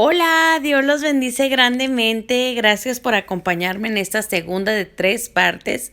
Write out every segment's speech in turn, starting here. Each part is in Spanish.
Hola, Dios los bendice grandemente. Gracias por acompañarme en esta segunda de 3 partes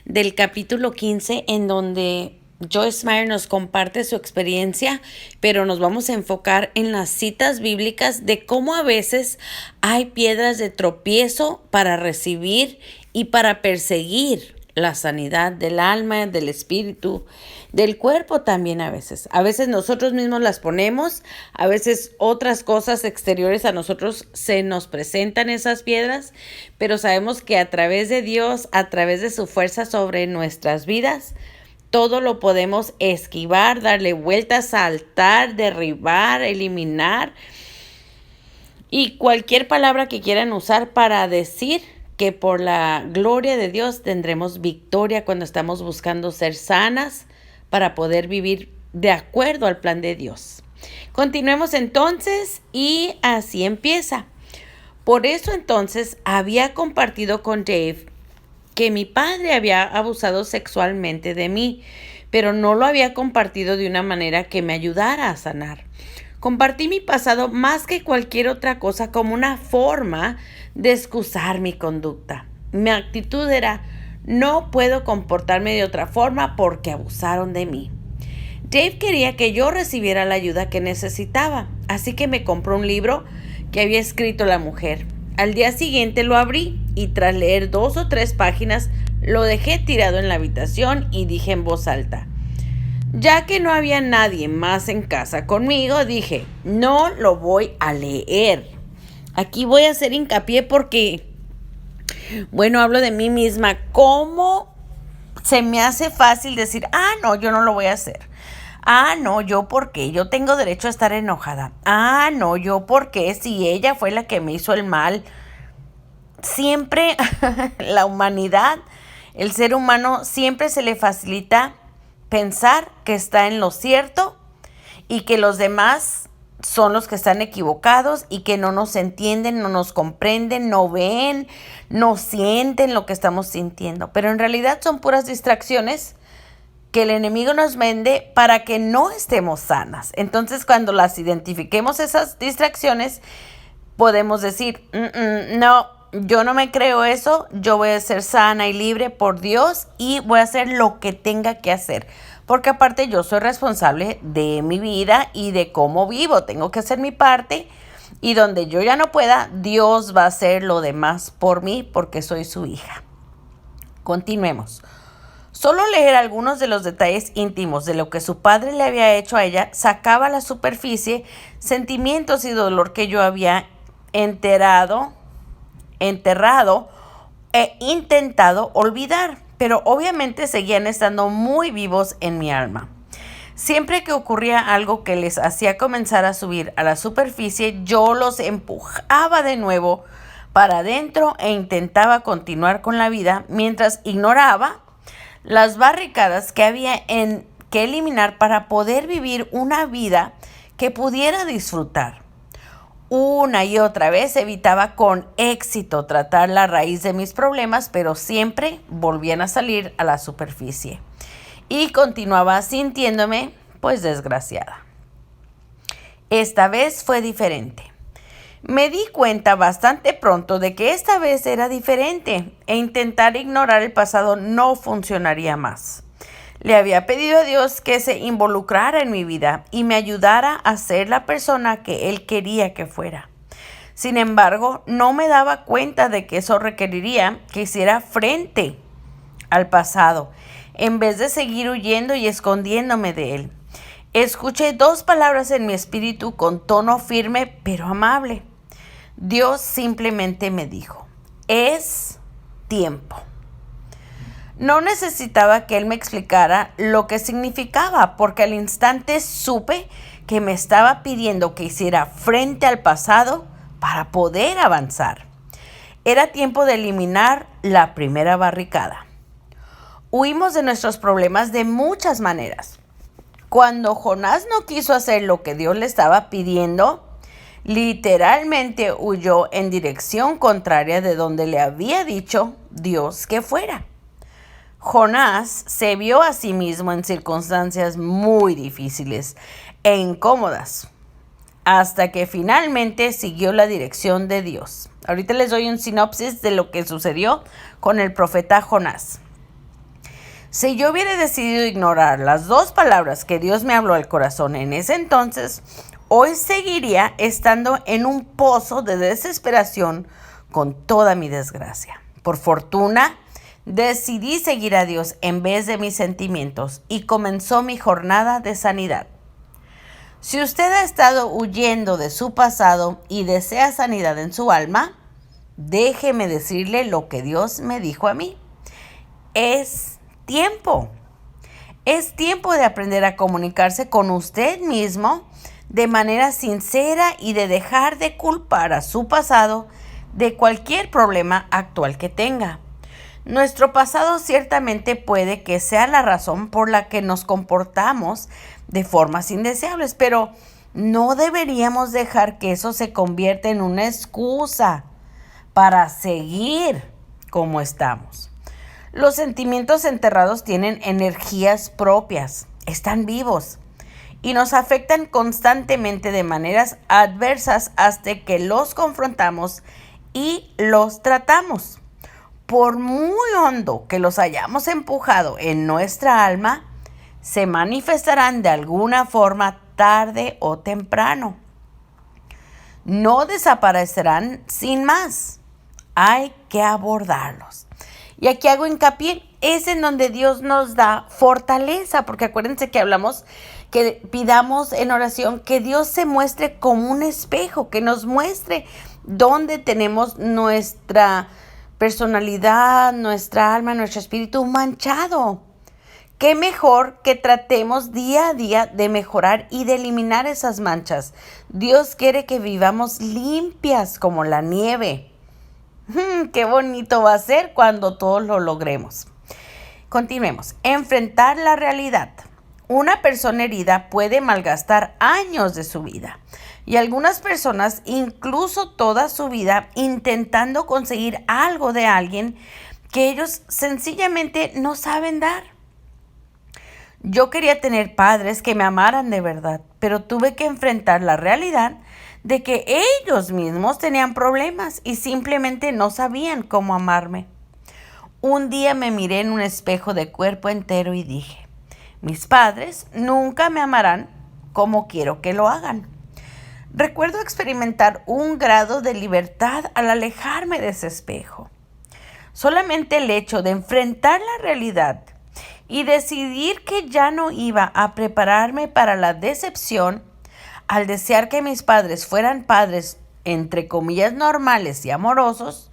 del capítulo 15, en donde Joyce Meyer nos comparte su experiencia, pero nos vamos a enfocar en las citas bíblicas de cómo a veces hay piedras de tropiezo para recibir y para perseguir la sanidad del alma, del espíritu, del cuerpo también a veces. A veces nosotros mismos las ponemos, a veces otras cosas exteriores a nosotros se nos presentan esas piedras, pero sabemos que a través de Dios, a través de su fuerza sobre nuestras vidas, todo lo podemos esquivar, darle vueltas, saltar, derribar, eliminar y cualquier palabra que quieran usar para decir que por la gloria de Dios tendremos victoria cuando estamos buscando ser sanas para poder vivir de acuerdo al plan de Dios. Continuemos entonces y así empieza. Por eso entonces había compartido con Dave que mi padre había abusado sexualmente de mí, pero no lo había compartido de una manera que me ayudara a sanar. Compartí mi pasado más que cualquier otra cosa como una forma de excusar mi conducta. Mi actitud era: no puedo comportarme de otra forma porque abusaron de mí. Dave quería que yo recibiera la ayuda que necesitaba, así que me compró un libro que había escrito la mujer. Al día siguiente lo abrí y tras leer 2 o 3 páginas lo dejé tirado en la habitación y dije en voz alta: ya que no había nadie más en casa conmigo, dije, no lo voy a leer. Aquí voy a hacer hincapié porque, hablo de mí misma. ¿Cómo se me hace fácil decir, no, yo no lo voy a hacer? No, ¿yo por qué? Yo tengo derecho a estar enojada. No, ¿yo por qué? Si ella fue la que me hizo el mal. Siempre la humanidad, el ser humano, siempre se le facilita pensar que está en lo cierto y que los demás son los que están equivocados y que no nos entienden, no nos comprenden, no ven, no sienten lo que estamos sintiendo. Pero en realidad son puras distracciones que el enemigo nos vende para que no estemos sanas. Entonces, cuando las identifiquemos esas distracciones, podemos decir, no, yo no me creo eso, yo voy a ser sana y libre por Dios y voy a hacer lo que tenga que hacer. Porque aparte yo soy responsable de mi vida y de cómo vivo. Tengo que hacer mi parte y donde yo ya no pueda, Dios va a hacer lo demás por mí porque soy su hija. Continuemos. Solo leer algunos de los detalles íntimos de lo que su padre le había hecho a ella sacaba a la superficie sentimientos y dolor que yo había enterrado e intentado olvidar, pero obviamente seguían estando muy vivos en mi alma. Siempre que ocurría algo que les hacía comenzar a subir a la superficie, yo los empujaba de nuevo para adentro e intentaba continuar con la vida mientras ignoraba las barricadas que había que eliminar para poder vivir una vida que pudiera disfrutar. Una y otra vez evitaba con éxito tratar la raíz de mis problemas, pero siempre volvían a salir a la superficie. Y continuaba sintiéndome, pues, desgraciada. Esta vez fue diferente. Me di cuenta bastante pronto de que esta vez era diferente e intentar ignorar el pasado no funcionaría más. Le había pedido a Dios que se involucrara en mi vida y me ayudara a ser la persona que Él quería que fuera. Sin embargo, no me daba cuenta de que eso requeriría que hiciera frente al pasado, en vez de seguir huyendo y escondiéndome de él. Escuché 2 palabras en mi espíritu con tono firme pero amable. Dios simplemente me dijo: es tiempo. No necesitaba que Él me explicara lo que significaba, porque al instante supe que me estaba pidiendo que hiciera frente al pasado para poder avanzar. Era tiempo de eliminar la primera barricada. Huimos de nuestros problemas de muchas maneras. Cuando Jonás no quiso hacer lo que Dios le estaba pidiendo, literalmente huyó en dirección contraria de donde le había dicho Dios que fuera. Jonás se vio a sí mismo en circunstancias muy difíciles e incómodas. hasta que finalmente siguió la dirección de Dios. Ahorita les doy un sinopsis de lo que sucedió con el profeta Jonás. Si yo hubiera decidido ignorar las 2 palabras que Dios me habló al corazón en ese entonces, hoy seguiría estando en un pozo de desesperación con toda mi desgracia. Por fortuna, decidí seguir a Dios en vez de mis sentimientos y comenzó mi jornada de sanidad. Si usted ha estado huyendo de su pasado y desea sanidad en su alma, déjeme decirle lo que Dios me dijo a mí. Es tiempo. Es tiempo de aprender a comunicarse con usted mismo de manera sincera y de dejar de culpar a su pasado de cualquier problema actual que tenga. Nuestro pasado ciertamente puede que sea la razón por la que nos comportamos de formas indeseables, pero no deberíamos dejar que eso se convierta en una excusa para seguir como estamos. Los sentimientos enterrados tienen energías propias, están vivos y nos afectan constantemente de maneras adversas hasta que los confrontamos y los tratamos. Por muy hondo que los hayamos empujado en nuestra alma, se manifestarán de alguna forma tarde o temprano. No desaparecerán sin más. Hay que abordarlos. Y aquí hago hincapié, es en donde Dios nos da fortaleza, porque acuérdense que hablamos que pidamos en oración que Dios se muestre como un espejo, que nos muestre dónde tenemos nuestra personalidad, nuestra alma, nuestro espíritu manchado. Qué mejor que tratemos día a día de mejorar y de eliminar esas manchas. Dios quiere que vivamos limpias como la nieve. Qué bonito va a ser cuando todos lo logremos. Continuemos. Enfrentar la realidad. Una persona herida puede malgastar años de su vida. Y algunas personas incluso toda su vida intentando conseguir algo de alguien que ellos sencillamente no saben dar. Yo quería tener padres que me amaran de verdad, pero tuve que enfrentar la realidad de que ellos mismos tenían problemas y simplemente no sabían cómo amarme. Un día me miré en un espejo de cuerpo entero y dije, mis padres nunca me amarán como quiero que lo hagan. Recuerdo experimentar un grado de libertad al alejarme de ese espejo. Solamente el hecho de enfrentar la realidad y decidir que ya no iba a prepararme para la decepción al desear que mis padres fueran padres, entre comillas, normales y amorosos,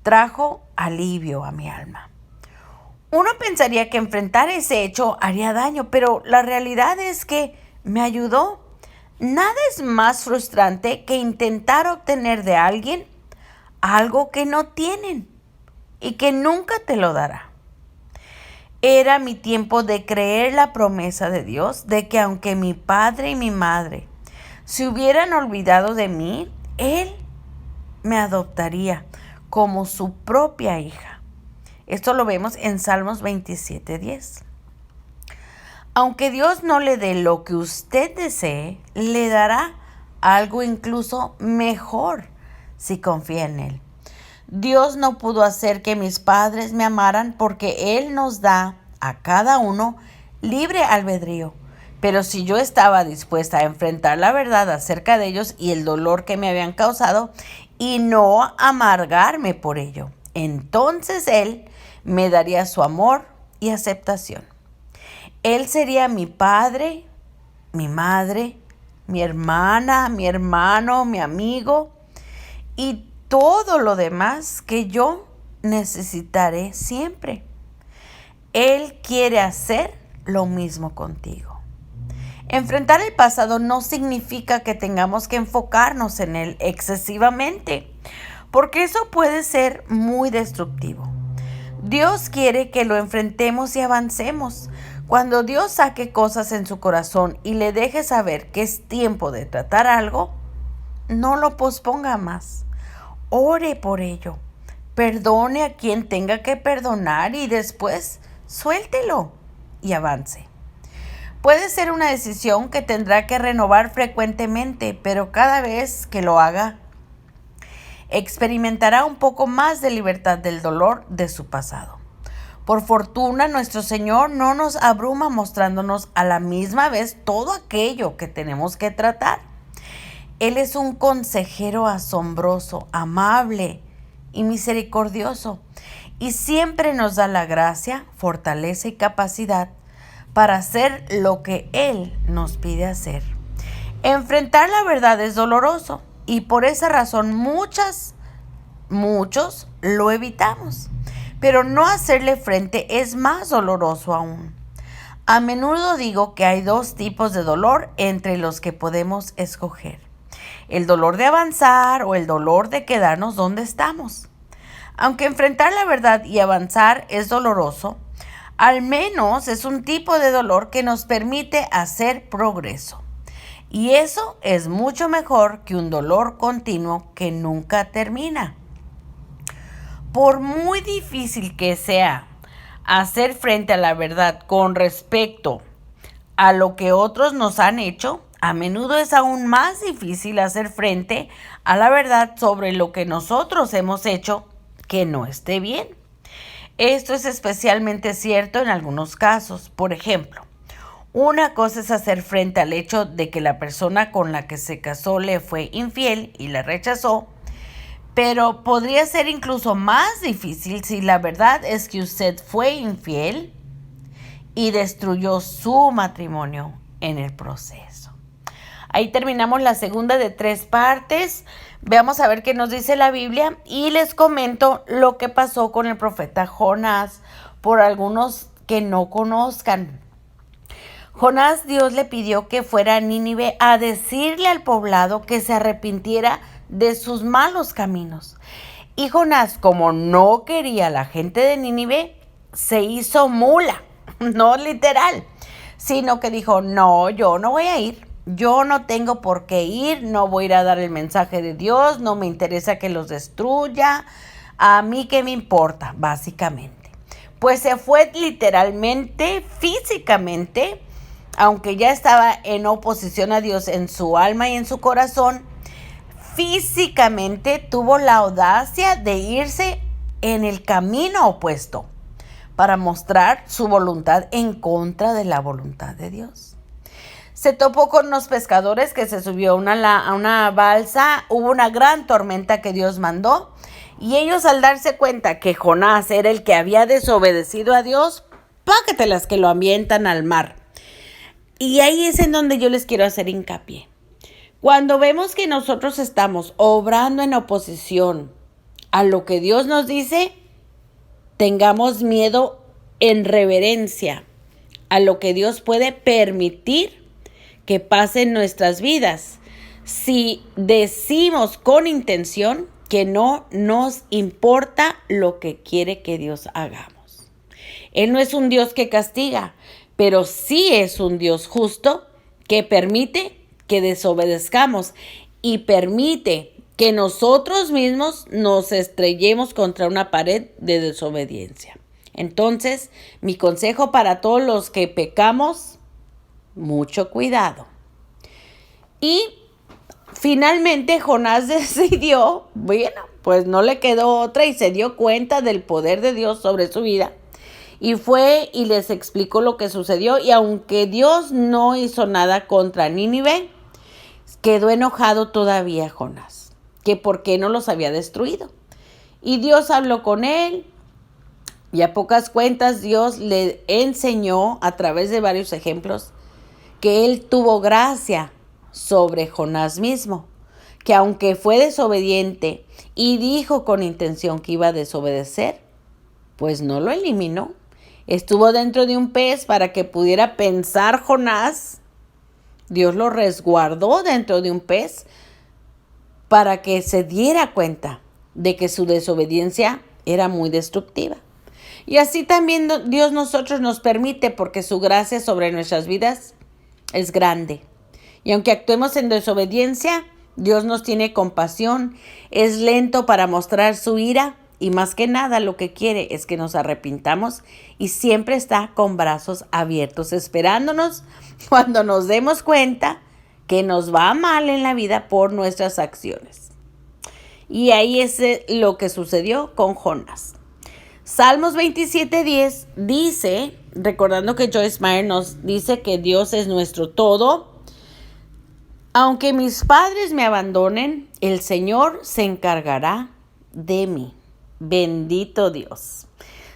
trajo alivio a mi alma. Uno pensaría que enfrentar ese hecho haría daño, pero la realidad es que me ayudó. Nada es más frustrante que intentar obtener de alguien algo que no tienen y que nunca te lo dará. Era mi tiempo de creer la promesa de Dios de que aunque mi padre y mi madre se hubieran olvidado de mí, Él me adoptaría como su propia hija. Esto lo vemos en Salmos 27:10. Aunque Dios no le dé lo que usted desee, le dará algo incluso mejor si confía en Él. Dios no pudo hacer que mis padres me amaran porque Él nos da a cada uno libre albedrío. Pero si yo estaba dispuesta a enfrentar la verdad acerca de ellos y el dolor que me habían causado y no amargarme por ello, entonces Él me daría su amor y aceptación. Él sería mi padre, mi madre, mi hermana, mi hermano, mi amigo y todo lo demás que yo necesitaré siempre. Él quiere hacer lo mismo contigo. Enfrentar el pasado no significa que tengamos que enfocarnos en él excesivamente, porque eso puede ser muy destructivo. Dios quiere que lo enfrentemos y avancemos. Cuando Dios saque cosas en su corazón y le deje saber que es tiempo de tratar algo, no lo posponga más. Ore por ello. Perdone a quien tenga que perdonar y después suéltelo y avance. Puede ser una decisión que tendrá que renovar frecuentemente, pero cada vez que lo haga, experimentará un poco más de libertad del dolor de su pasado. Por fortuna, nuestro Señor no nos abruma mostrándonos a la misma vez todo aquello que tenemos que tratar. Él es un consejero asombroso, amable y misericordioso, y siempre nos da la gracia, fortaleza y capacidad para hacer lo que Él nos pide hacer. Enfrentar la verdad es doloroso, y por esa razón muchos lo evitamos. Pero no hacerle frente es más doloroso aún. A menudo digo que hay dos tipos de dolor entre los que podemos escoger: el dolor de avanzar o el dolor de quedarnos donde estamos. Aunque enfrentar la verdad y avanzar es doloroso, al menos es un tipo de dolor que nos permite hacer progreso. Y eso es mucho mejor que un dolor continuo que nunca termina. Por muy difícil que sea hacer frente a la verdad con respecto a lo que otros nos han hecho, a menudo es aún más difícil hacer frente a la verdad sobre lo que nosotros hemos hecho que no esté bien. Esto es especialmente cierto en algunos casos. Por ejemplo, una cosa es hacer frente al hecho de que la persona con la que se casó le fue infiel y la rechazó, pero podría ser incluso más difícil si la verdad es que usted fue infiel y destruyó su matrimonio en el proceso. Ahí terminamos la segunda de 3 partes. Veamos a ver qué nos dice la Biblia y les comento lo que pasó con el profeta Jonás por algunos que no conozcan. Jonás, Dios le pidió que fuera a Nínive a decirle al poblado que se arrepintiera de sus malos caminos. Y Jonás, como no quería a la gente de Nínive, se hizo mula, no literal, sino que dijo: no, yo no voy a ir, yo no tengo por qué ir, no voy a ir a dar el mensaje de Dios, no me interesa que los destruya, a mí qué me importa, básicamente. Pues se fue literalmente, físicamente, aunque ya estaba en oposición a Dios en su alma y en su corazón. Físicamente tuvo la audacia de irse en el camino opuesto para mostrar su voluntad en contra de la voluntad de Dios. Se topó con unos pescadores que se subió a una balsa. Hubo una gran tormenta que Dios mandó, y ellos, al darse cuenta que Jonás era el que había desobedecido a Dios, pácatelas que lo avientan al mar. Y ahí es en donde yo les quiero hacer hincapié. Cuando vemos que nosotros estamos obrando en oposición a lo que Dios nos dice, tengamos miedo en reverencia a lo que Dios puede permitir que pase en nuestras vidas si decimos con intención que no nos importa lo que quiere que Dios hagamos. Él no es un Dios que castiga, pero sí es un Dios justo que permite que desobedezcamos y permite que nosotros mismos nos estrellemos contra una pared de desobediencia. Entonces, mi consejo para todos los que pecamos: mucho cuidado. Y finalmente Jonás decidió, bueno, pues no le quedó otra, y se dio cuenta del poder de Dios sobre su vida. Y fue y les explicó lo que sucedió. Y aunque Dios no hizo nada contra Nínive, quedó enojado todavía Jonás, que por qué no los había destruido. Y Dios habló con él, y a pocas cuentas Dios le enseñó a través de varios ejemplos que él tuvo gracia sobre Jonás mismo, que aunque fue desobediente y dijo con intención que iba a desobedecer, pues no lo eliminó. Estuvo dentro de un pez para que pudiera pensar Jonás. Dios lo resguardó dentro de un pez para que se diera cuenta de que su desobediencia era muy destructiva. Y así también Dios nosotros nos permite, porque su gracia sobre nuestras vidas es grande. Y aunque actuemos en desobediencia, Dios nos tiene compasión, es lento para mostrar su ira y más que nada lo que quiere es que nos arrepintamos y siempre está con brazos abiertos esperándonos cuando nos demos cuenta que nos va mal en la vida por nuestras acciones. Y ahí es lo que sucedió con Jonás. Salmos 27:10 dice, recordando que Joyce Meyer nos dice que Dios es nuestro todo, aunque mis padres me abandonen, el Señor se encargará de mí. Bendito Dios.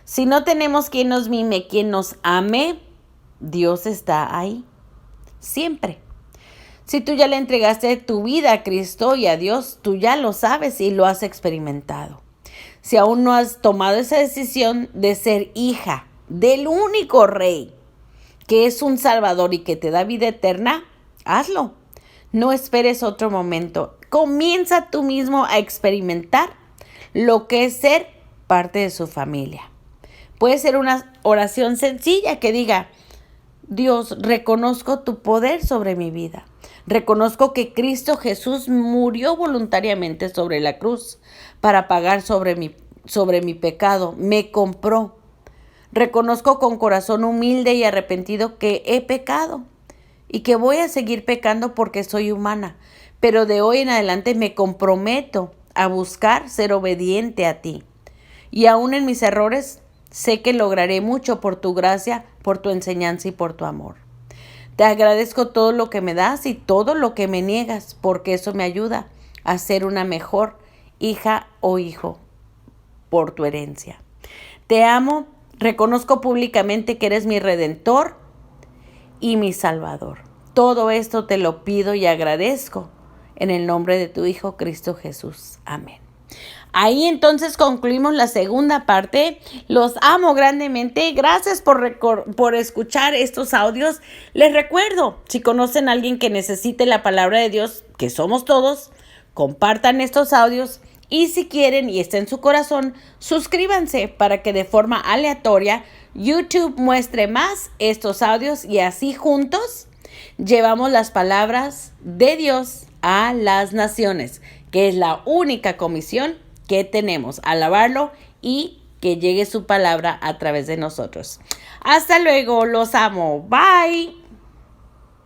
Si no tenemos quien nos mime, quien nos ame, Dios está ahí, siempre. Si tú ya le entregaste tu vida a Cristo y a Dios, tú ya lo sabes y lo has experimentado. Si aún no has tomado esa decisión de ser hija del único Rey, que es un Salvador y que te da vida eterna, hazlo. No esperes otro momento. Comienza tú mismo a experimentar lo que es ser parte de su familia. Puede ser una oración sencilla que diga: Dios, reconozco tu poder sobre mi vida. Reconozco que Cristo Jesús murió voluntariamente sobre la cruz para pagar sobre mi pecado. Me compró. Reconozco con corazón humilde y arrepentido que he pecado y que voy a seguir pecando porque soy humana. Pero de hoy en adelante me comprometo a buscar ser obediente a ti. Y aún en mis errores, sé que lograré mucho por tu gracia, por tu enseñanza y por tu amor. Te agradezco todo lo que me das y todo lo que me niegas, porque eso me ayuda a ser una mejor hija o hijo por tu herencia. Te amo, reconozco públicamente que eres mi Redentor y mi Salvador. Todo esto te lo pido y agradezco en el nombre de tu Hijo Cristo Jesús. Amén. Ahí entonces concluimos la segunda parte. Los amo grandemente. Gracias por escuchar estos audios. Les recuerdo, si conocen a alguien que necesite la palabra de Dios, que somos todos, compartan estos audios. Y si quieren y está en su corazón, suscríbanse para que de forma aleatoria YouTube muestre más estos audios y así juntos llevamos las palabras de Dios a las naciones, que es la única comisión que tenemos, alabarlo y que llegue su palabra a través de nosotros. Hasta luego, los amo. Bye.